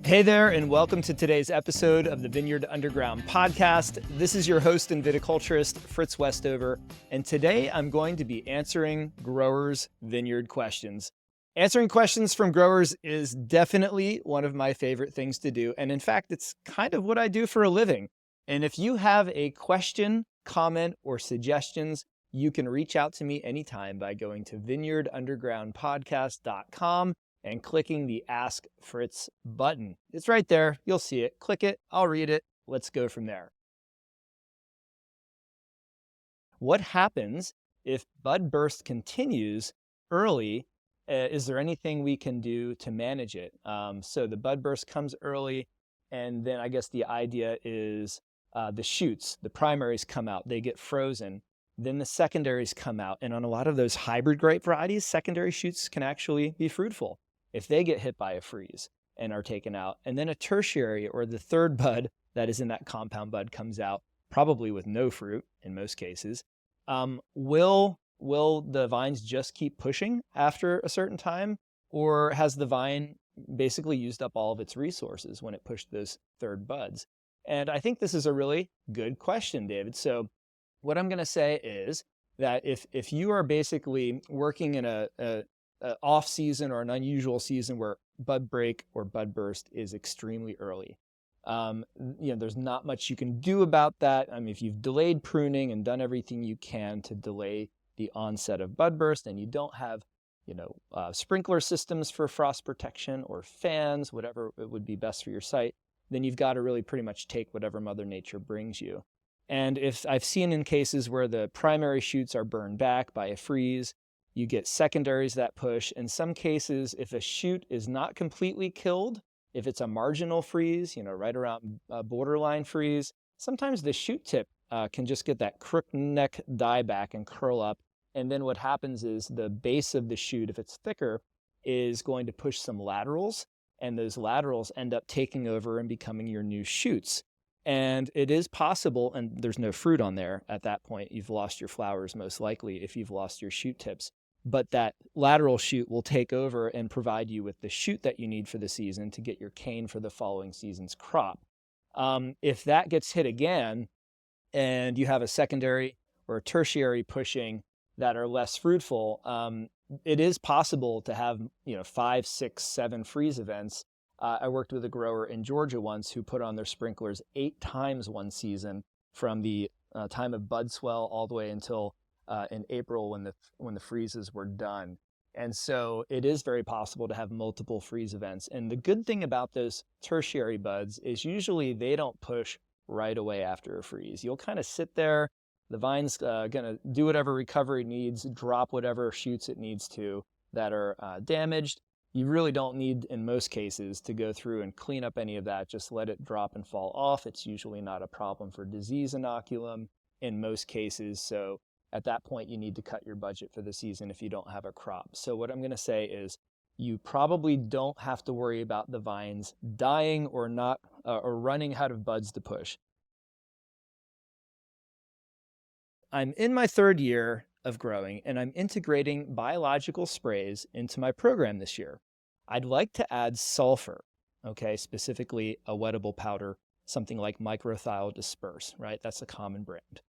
Hey there, and welcome to today's episode of the Vineyard Underground podcast. This is your host and viticulturist, Fritz Westover, and today I'm going to be answering growers' vineyard questions. Answering questions from growers is definitely one of my favorite things to do, and in fact, it's kind of what I do for a living. And if you have a question, comment, or suggestions, you can reach out to me anytime by going to vineyardundergroundpodcast.com and clicking the Ask Fritz button. It's right there. You'll see it. Click it. I'll read it. Let's go from there. What happens if bud burst continues early? Is there anything we can do to manage it? So the bud burst comes early, and then I guess the idea is the shoots, the primaries come out, they get frozen. Then the secondaries come out, and on a lot of those hybrid grape varieties, secondary shoots can actually be fruitful if they get hit by a freeze and are taken out. And then a tertiary, or the third bud that is in that compound bud, comes out, probably with no fruit in most cases. Will the vines just keep pushing after a certain time, or has the vine basically used up all of its resources when it pushed those third buds? And I think this is a really good question, David. So what I'm going to say is that if you are basically working in a off season or an unusual season where bud break or bud burst is extremely early, there's not much you can do about that. I mean, if you've delayed pruning and done everything you can to delay the onset of bud burst, and you don't have, sprinkler systems for frost protection or fans, whatever it would be best for your site, then you've got to really pretty much take whatever Mother Nature brings you. And if I've seen in cases where the primary shoots are burned back by a freeze, you get secondaries that push. In some cases, if a shoot is not completely killed, if it's a marginal freeze, right around a borderline freeze, sometimes the shoot tip can just get that crook neck dieback and curl up. And then what happens is the base of the shoot, if it's thicker, is going to push some laterals, and those laterals end up taking over and becoming your new shoots. And it is possible, and there's no fruit on there at that point. You've lost your flowers most likely if you've lost your shoot tips. But that lateral shoot will take over and provide you with the shoot that you need for the season to get your cane for the following season's crop. If that gets hit again, and you have a secondary or a tertiary pushing that are less fruitful, it is possible to have 5, 6, 7 freeze events. I worked with a grower in Georgia once who put on their sprinklers 8 times one season, from the time of bud swell all the way until in April when the freezes were done. And so it is very possible to have multiple freeze events. And the good thing about those tertiary buds is usually they don't push right away after a freeze. You'll kind of sit there, the vine's going to do whatever recovery needs, drop whatever shoots it needs to that are damaged. You really don't need, in most cases, to go through and clean up any of that. Just let it drop and fall off. It's usually not a problem for disease inoculum in most cases. So at that point, you need to cut your budget for the season if you don't have a crop. So what I'm going to say is you probably don't have to worry about the vines dying or not, or running out of buds to push. I'm in my 3rd year of growing, and I'm integrating biological sprays into my program this year. I'd like to add sulfur, specifically a wettable powder, something like microthiol disperse, right? That's a common brand.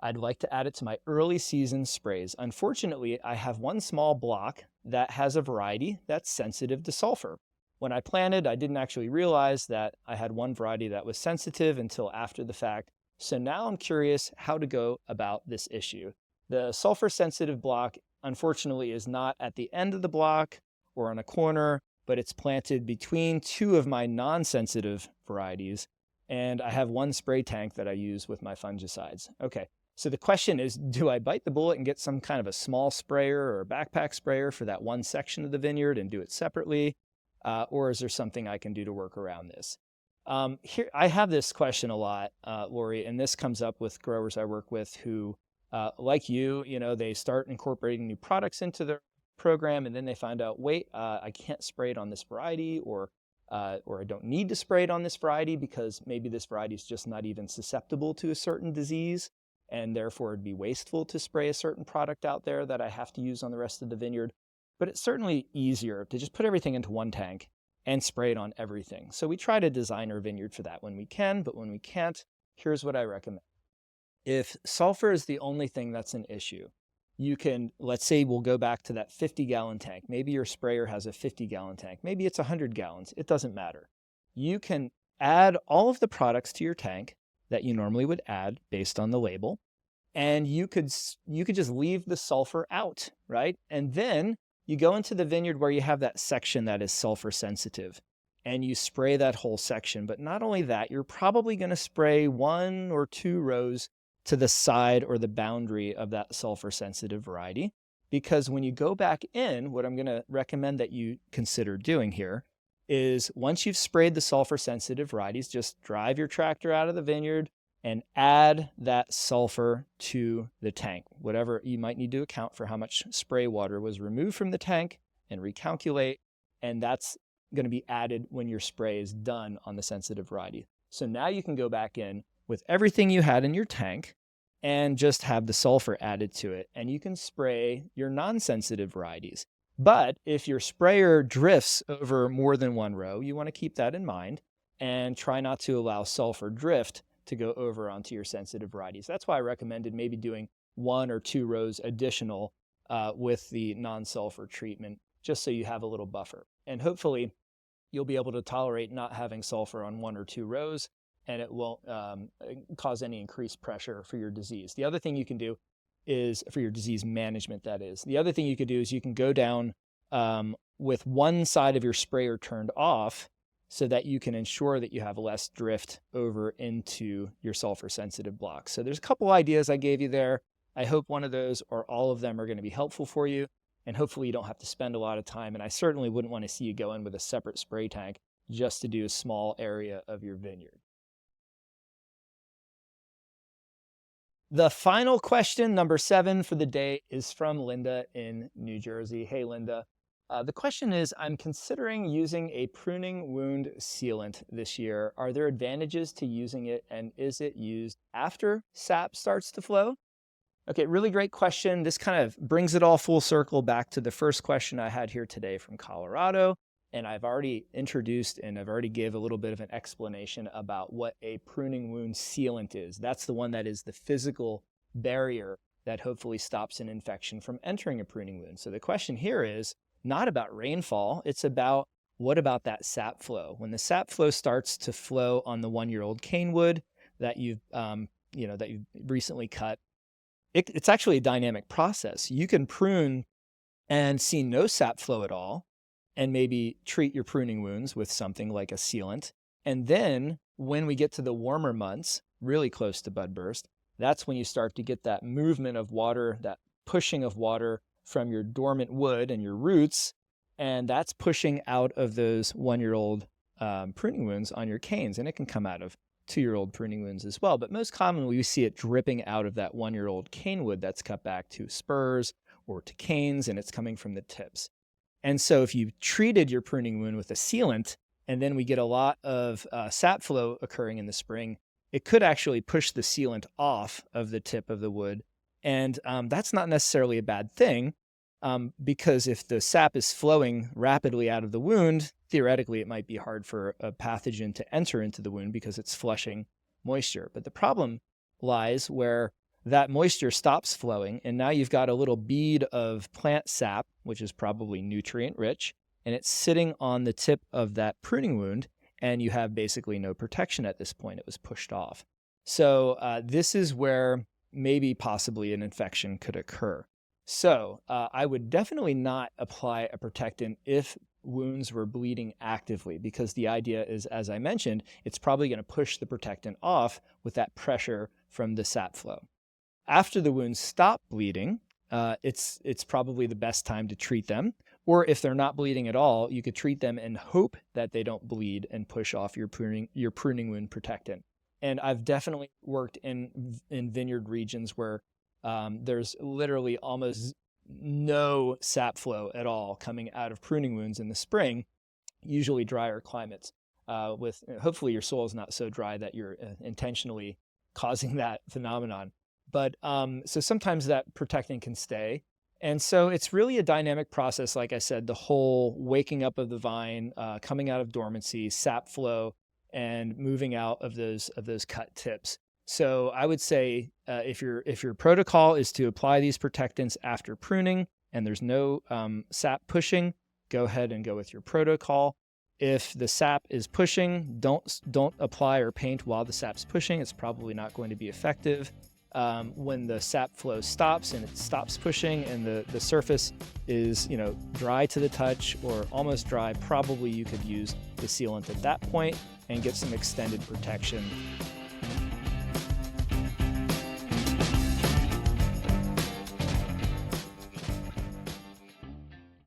I'd like to add it to my early season sprays. Unfortunately, I have one small block that has a variety that's sensitive to sulfur. When I planted, I didn't actually realize that I had one variety that was sensitive until after the fact. So now I'm curious how to go about this issue. The sulfur sensitive block, unfortunately, is not at the end of the block or on a corner, but it's planted between 2 of my non-sensitive varieties. And I have one spray tank that I use with my fungicides. Okay. So the question is, do I bite the bullet and get some kind of a small sprayer or a backpack sprayer for that one section of the vineyard and do it separately? Or is there something I can do to work around this? Here, I have this question a lot, Lori, and this comes up with growers I work with who, like you, they start incorporating new products into their program, and then they find out, wait, I can't spray it on this variety, or I don't need to spray it on this variety because maybe this variety is just not even susceptible to a certain disease. And therefore it'd be wasteful to spray a certain product out there that I have to use on the rest of the vineyard. But it's certainly easier to just put everything into one tank and spray it on everything. So we try to design our vineyard for that when we can, but when we can't, here's what I recommend. If sulfur is the only thing that's an issue, you can, let's say we'll go back to that 50-gallon tank. Maybe your sprayer has a 50-gallon tank. Maybe it's 100 gallons. It doesn't matter. You can add all of the products to your tank that you normally would add based on the label, and you could just leave the sulfur out, right? And then you go into the vineyard where you have that section that is sulfur sensitive, and you spray that whole section. But not only that, you're probably going to spray 1 or 2 rows to the side or the boundary of that sulfur sensitive variety. Because when you go back in, what I'm going to recommend that you consider doing here is, once you've sprayed the sulfur sensitive varieties, just drive your tractor out of the vineyard and add that sulfur to the tank. Whatever you might need to account for how much spray water was removed from the tank and recalculate, and that's going to be added when your spray is done on the sensitive variety. So now you can go back in with everything you had in your tank and just have the sulfur added to it, and you can spray your non-sensitive varieties. But if your sprayer drifts over more than 1 row, you want to keep that in mind and try not to allow sulfur drift to go over onto your sensitive varieties. That's why I recommended maybe doing 1 or 2 rows additional with the non-sulfur treatment, just so you have a little buffer. And hopefully you'll be able to tolerate not having sulfur on 1 or 2 rows, and it won't cause any increased pressure for your disease. The other thing you can do is, for your disease management, that is, the other thing you could do is you can go down with one side of your sprayer turned off, so that you can ensure that you have less drift over into your sulfur sensitive blocks. So there's a couple ideas I gave you there. I hope one of those or all of them are going to be helpful for you, and hopefully you don't have to spend a lot of time. And I certainly wouldn't want to see you go in with a separate spray tank just to do a small area of your vineyard. The final question, number 7 for the day, is from Linda in New Jersey. Hey, Linda. The question is, I'm considering using a pruning wound sealant this year. Are there advantages to using it, and is it used after sap starts to flow? Okay, really great question. This kind of brings it all full circle back to the first question I had here today from Colorado. And I've already introduced and I've already gave a little bit of an explanation about what a pruning wound sealant is. That's the one that is the physical barrier that hopefully stops an infection from entering a pruning wound. So the question here is not about rainfall. It's about, what about that sap flow? When the sap flow starts to flow on the 1-year-old cane wood that you've recently cut, it's actually a dynamic process. You can prune and see no sap flow at all, and maybe treat your pruning wounds with something like a sealant. And then when we get to the warmer months, really close to bud burst, that's when you start to get that movement of water, that pushing of water from your dormant wood and your roots, and that's pushing out of those 1-year-old pruning wounds on your canes. And it can come out of 2-year-old pruning wounds as well. But most commonly, we see it dripping out of that 1-year-old cane wood that's cut back to spurs or to canes, and it's coming from the tips. And so if you treated your pruning wound with a sealant, and then we get a lot of sap flow occurring in the spring, it could actually push the sealant off of the tip of the wood. And that's not necessarily a bad thing, because if the sap is flowing rapidly out of the wound, theoretically it might be hard for a pathogen to enter into the wound because it's flushing moisture. But the problem lies where that moisture stops flowing, and now you've got a little bead of plant sap, which is probably nutrient rich, and it's sitting on the tip of that pruning wound, and you have basically no protection at this point. It was pushed off. So this is where maybe possibly an infection could occur. So I would definitely not apply a protectant if wounds were bleeding actively, because the idea is, as I mentioned, it's probably going to push the protectant off with that pressure from the sap flow. After the wounds stop bleeding, it's probably the best time to treat them. Or if they're not bleeding at all, you could treat them and hope that they don't bleed and push off your pruning wound protectant. And I've definitely worked in vineyard regions where there's literally almost no sap flow at all coming out of pruning wounds in the spring, usually drier climates. With hopefully your soil is not so dry that you're intentionally causing that phenomenon. But so sometimes that protectant can stay, And so it's really a dynamic process. Like I said, the whole waking up of the vine, coming out of dormancy, sap flow, and moving out of those cut tips. So I would say if your protocol is to apply these protectants after pruning and there's no sap pushing, go ahead and go with your protocol. If the sap is pushing, don't apply or paint while the sap's pushing. It's probably not going to be effective. When the sap flow stops and it stops pushing and the surface is, dry to the touch or almost dry, probably you could use the sealant at that point and get some extended protection